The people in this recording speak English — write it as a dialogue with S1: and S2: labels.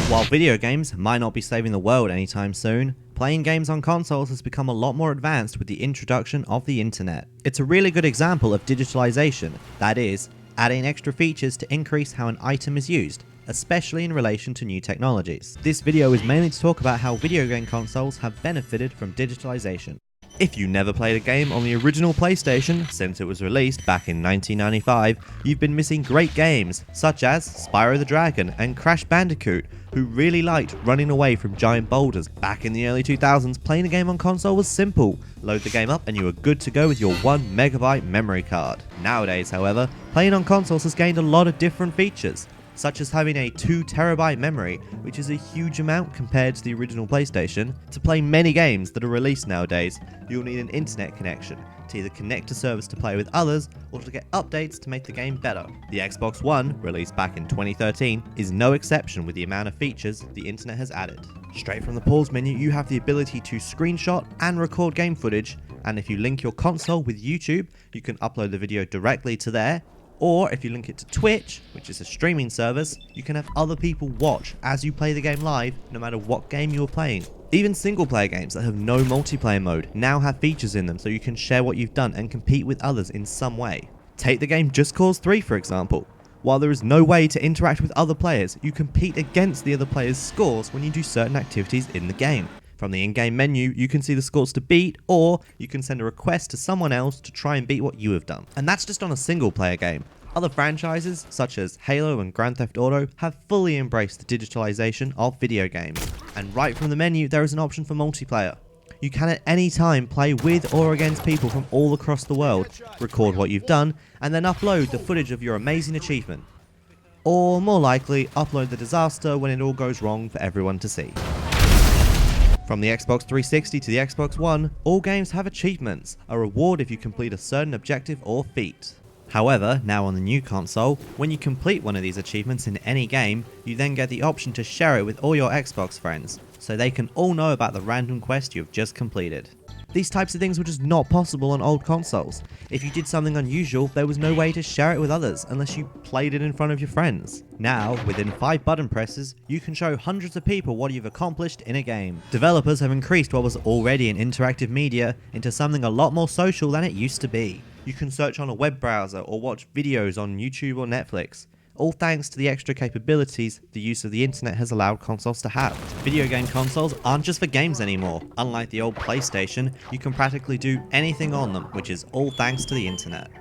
S1: While video games might not be saving the world anytime soon, playing games on consoles has become a lot more advanced with the introduction of the internet. It's a really good example of digitalization, that is, adding extra features to increase how an item is used, especially in relation to new technologies. This video is mainly to talk about how video game consoles have benefited from digitalization. If you never played a game on the original PlayStation since it was released back in 1995, you've been missing great games such as Spyro the Dragon and Crash Bandicoot, who really liked running away from giant boulders. Back in the early 2000s, playing a game on console was simple. Load the game up and you were good to go with your 1 MB memory card. Nowadays, however, playing on consoles has gained a lot of different features, such as having a 2 TB memory, which is a huge amount compared to the original PlayStation. To play many games that are released nowadays, you'll need an internet connection to either connect to servers to play with others or to get updates to make the game better. The Xbox One, released back in 2013, is no exception with the amount of features the internet has added. Straight from the pause menu, you have the ability to screenshot and record game footage, and if you link your console with YouTube, you can upload the video directly to there. Or if you link it to Twitch, which is a streaming service, you can have other people watch as you play the game live, no matter what game you're playing. Even single player games that have no multiplayer mode now have features in them so you can share what you've done and compete with others in some way. Take the game Just Cause 3 for example. While there is no way to interact with other players, you compete against the other players' scores when you do certain activities in the game. From the in-game menu, you can see the scores to beat, or you can send a request to someone else to try and beat what you have done. And that's just on a single player game. Other franchises, such as Halo and Grand Theft Auto, have fully embraced the digitalization of video games. And right from the menu, there is an option for multiplayer. You can at any time play with or against people from all across the world, record what you've done, and then upload the footage of your amazing achievement. Or more likely, upload the disaster when it all goes wrong for everyone to see. From the Xbox 360 to the Xbox One, all games have achievements, a reward if you complete a certain objective or feat. However, now on the new console, when you complete one of these achievements in any game, you then get the option to share it with all your Xbox friends, so they can all know about the random quest you have just completed. These types of things were just not possible on old consoles. If you did something unusual, there was no way to share it with others unless you played it in front of your friends. Now, within 5 button presses, you can show hundreds of people what you've accomplished in a game. Developers have increased what was already an interactive media into something a lot more social than it used to be. You can search on a web browser or watch videos on YouTube or Netflix, all thanks to the extra capabilities the use of the internet has allowed consoles to have. Video game consoles aren't just for games anymore. Unlike the old PlayStation, you can practically do anything on them, which is all thanks to the internet.